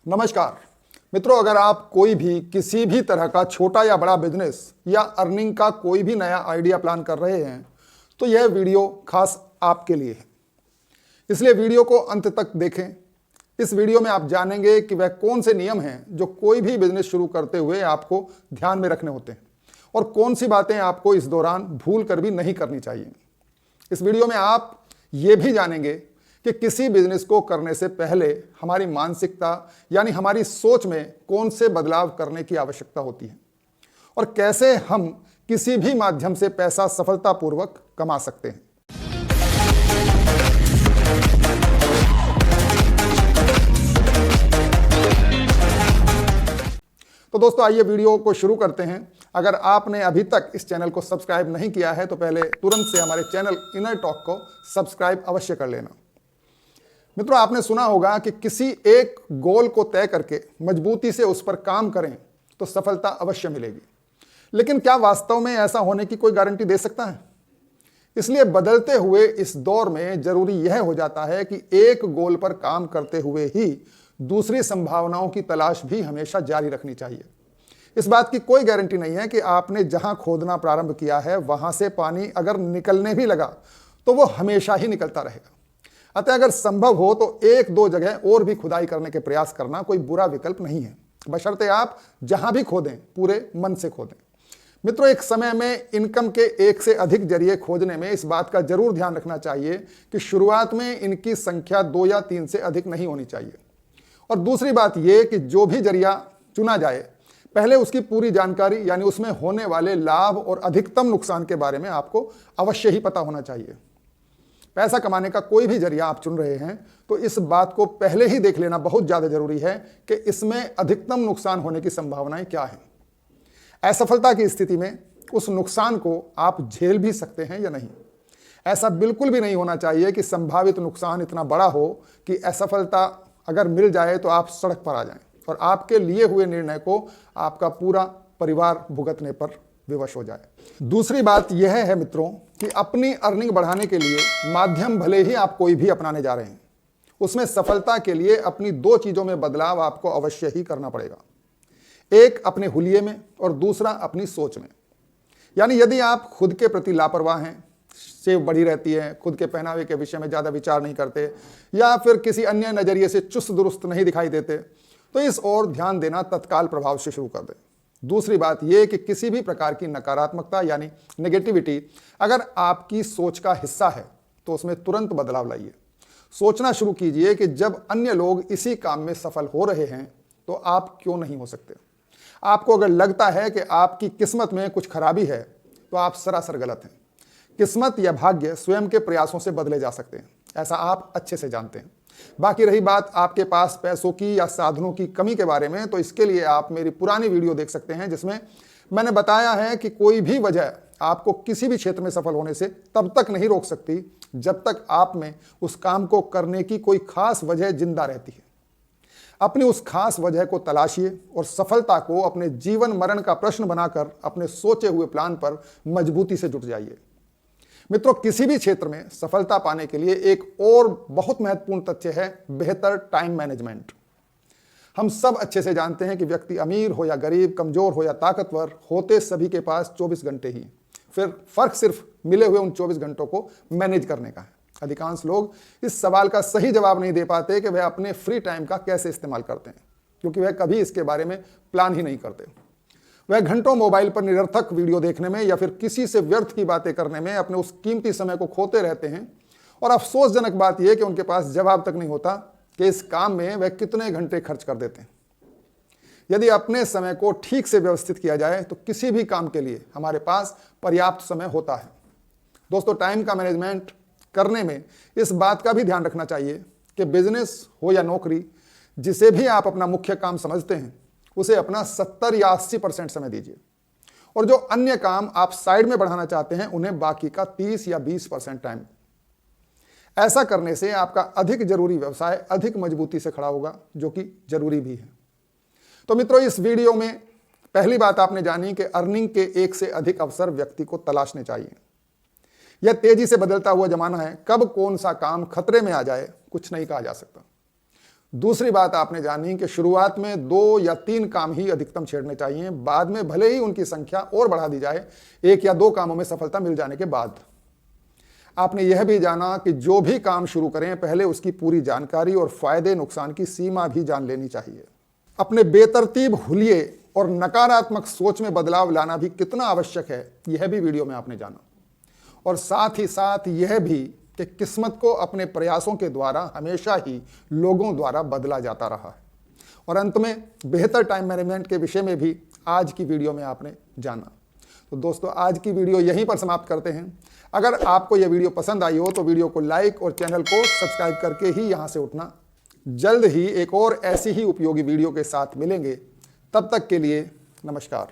नमस्कार मित्रों, अगर आप कोई भी किसी भी तरह का छोटा या बड़ा बिजनेस या अर्निंग का कोई भी नया आइडिया प्लान कर रहे हैं तो यह वीडियो खास आपके लिए है। इसलिए वीडियो को अंत तक देखें। इस वीडियो में आप जानेंगे कि वह कौन से नियम हैं जो कोई भी बिजनेस शुरू करते हुए आपको ध्यान में रखने होते हैं और कौन सी बातें आपको इस दौरान भूल कर भी नहीं करनी चाहिए। इस वीडियो में आप ये भी जानेंगे कि किसी बिजनेस को करने से पहले हमारी मानसिकता यानी हमारी सोच में कौन से बदलाव करने की आवश्यकता होती है और कैसे हम किसी भी माध्यम से पैसा सफलतापूर्वक कमा सकते हैं। तो दोस्तों, आइए वीडियो को शुरू करते हैं। अगर आपने अभी तक इस चैनल को सब्सक्राइब नहीं किया है तो पहले तुरंत से हमारे चैनल इनर टॉक को सब्सक्राइब अवश्य कर लेना। मित्रों, आपने सुना होगा कि किसी एक गोल को तय करके मजबूती से उस पर काम करें तो सफलता अवश्य मिलेगी। लेकिन क्या वास्तव में ऐसा होने की कोई गारंटी दे सकता है? इसलिए बदलते हुए इस दौर में जरूरी यह हो जाता है कि एक गोल पर काम करते हुए ही दूसरी संभावनाओं की तलाश भी हमेशा जारी रखनी चाहिए। इस बात की कोई गारंटी नहीं है कि आपने जहां खोदना प्रारंभ किया है वहां से पानी अगर निकलने भी लगा तो वो हमेशा ही निकलता रहेगा। अतः अगर संभव हो तो एक दो जगह और भी खुदाई करने के प्रयास करना कोई बुरा विकल्प नहीं है, बशर्ते आप जहां भी खोदें पूरे मन से खोदें। मित्रों, एक समय में इनकम के एक से अधिक जरिए खोजने में इस बात का जरूर ध्यान रखना चाहिए कि शुरुआत में इनकी संख्या 2 या 3 से अधिक नहीं होनी चाहिए। और दूसरी बात यह कि जो भी जरिया चुना जाए पहले उसकी पूरी जानकारी यानी उसमें होने वाले लाभ और अधिकतम नुकसान के बारे में आपको अवश्य ही पता होना चाहिए। पैसा कमाने का कोई भी जरिया आप चुन रहे हैं तो इस बात को पहले ही देख लेना बहुत ज़्यादा जरूरी है कि इसमें अधिकतम नुकसान होने की संभावनाएं क्या हैं। असफलता की स्थिति में उस नुकसान को आप झेल भी सकते हैं या नहीं। ऐसा बिल्कुल भी नहीं होना चाहिए कि संभावित नुकसान इतना बड़ा हो कि असफलता अगर मिल जाए तो आप सड़क पर आ जाएं और आपके लिए हुए निर्णय को आपका पूरा परिवार भुगतने पर विवश हो जाए। दूसरी बात यह है मित्रों कि अपनी अर्निंग बढ़ाने के लिए माध्यम भले ही आप कोई भी अपनाने जा रहे हैं, उसमें सफलता के लिए अपनी 2 चीजों में बदलाव आपको अवश्य ही करना पड़ेगा। एक अपने हुलिये में और दूसरा अपनी सोच में। यानी यदि आप खुद के प्रति लापरवाह हैं, सेव बढ़ी रहती है, खुद के पहनावे के विषय में ज्यादा विचार नहीं करते या फिर किसी अन्य नजरिए से चुस्त दुरुस्त नहीं दिखाई देते तो इस ओर ध्यान देना तत्काल प्रभाव से शुरू कर दें। दूसरी बात यह कि किसी भी प्रकार की नकारात्मकता यानी नेगेटिविटी अगर आपकी सोच का हिस्सा है तो उसमें तुरंत बदलाव लाइए। सोचना शुरू कीजिए कि जब अन्य लोग इसी काम में सफल हो रहे हैं तो आप क्यों नहीं हो सकते। आपको अगर लगता है कि आपकी किस्मत में कुछ खराबी है तो आप सरासर गलत हैं। किस्मत या भाग्य स्वयं के प्रयासों से बदले जा सकते हैं, ऐसा आप अच्छे से जानते हैं। बाकी रही बात आपके पास पैसों की या साधनों की कमी के बारे में, तो इसके लिए आप मेरी पुरानी वीडियो देख सकते हैं जिसमें मैंने बताया है कि कोई भी वजह आपको किसी भी क्षेत्र में सफल होने से तब तक नहीं रोक सकती जब तक आप में उस काम को करने की कोई खास वजह जिंदा रहती है। अपनी उस खास वजह को तलाशिए और सफलता को अपने जीवन मरण का प्रश्न बनाकर अपने सोचे हुए प्लान पर मजबूती से जुट जाइए। मित्रों, किसी भी क्षेत्र में सफलता पाने के लिए एक और बहुत महत्वपूर्ण तथ्य है बेहतर टाइम मैनेजमेंट। हम सब अच्छे से जानते हैं कि व्यक्ति अमीर हो या गरीब, कमजोर हो या ताकतवर, होते सभी के पास 24 घंटे ही। फिर फर्क सिर्फ मिले हुए उन 24 घंटों को मैनेज करने का है। अधिकांश लोग इस सवाल का सही जवाब नहीं दे पाते कि वह अपने फ्री टाइम का कैसे इस्तेमाल करते हैं, क्योंकि वह कभी इसके बारे में प्लान ही नहीं करते। वह घंटों मोबाइल पर निरर्थक वीडियो देखने में या फिर किसी से व्यर्थ की बातें करने में अपने उस कीमती समय को खोते रहते हैं। और अफसोसजनक बात यह कि उनके पास जवाब तक नहीं होता कि इस काम में वह कितने घंटे खर्च कर देते हैं। यदि अपने समय को ठीक से व्यवस्थित किया जाए तो किसी भी काम के लिए हमारे पास पर्याप्त समय होता है। दोस्तों, टाइम का मैनेजमेंट करने में इस बात का भी ध्यान रखना चाहिए कि बिजनेस हो या नौकरी, जिसे भी आप अपना मुख्य काम समझते हैं उसे अपना 70 या 80% समय दीजिए और जो अन्य काम आप साइड में बढ़ाना चाहते हैं उन्हें बाकी का 30 या 20% टाइम। ऐसा करने से आपका अधिक जरूरी व्यवसाय अधिक मजबूती से खड़ा होगा, जो कि जरूरी भी है। तो मित्रों, इस वीडियो में पहली बात आपने जानी कि अर्निंग के एक से अधिक अवसर व्यक्ति को तलाशने चाहिए। यह तेजी से बदलता हुआ जमाना है, कब कौन सा काम खतरे में आ जाए कुछ नहीं कहा जा सकता। दूसरी बात आपने जानी कि शुरुआत में 2 या 3 काम ही अधिकतम छेड़ने चाहिए, बाद में भले ही उनकी संख्या और बढ़ा दी जाए 1 या 2 कामों में सफलता मिल जाने के बाद। आपने यह भी जाना कि जो भी काम शुरू करें पहले उसकी पूरी जानकारी और फायदे नुकसान की सीमा भी जान लेनी चाहिए। अपने बेतरतीब हुलिये और नकारात्मक सोच में बदलाव लाना भी कितना आवश्यक है यह भी वीडियो में आपने जाना, और साथ ही साथ यह भी कि किस्मत को अपने प्रयासों के द्वारा हमेशा ही लोगों द्वारा बदला जाता रहा है। और अंत में बेहतर टाइम मैनेजमेंट के विषय में भी आज की वीडियो में आपने जाना। तो दोस्तों आज की वीडियो यहीं पर समाप्त करते हैं। अगर आपको यह वीडियो पसंद आई हो तो वीडियो को लाइक और चैनल को सब्सक्राइब करके ही यहां से उठना। जल्द ही एक और ऐसी ही उपयोगी वीडियो के साथ मिलेंगे, तब तक के लिए नमस्कार।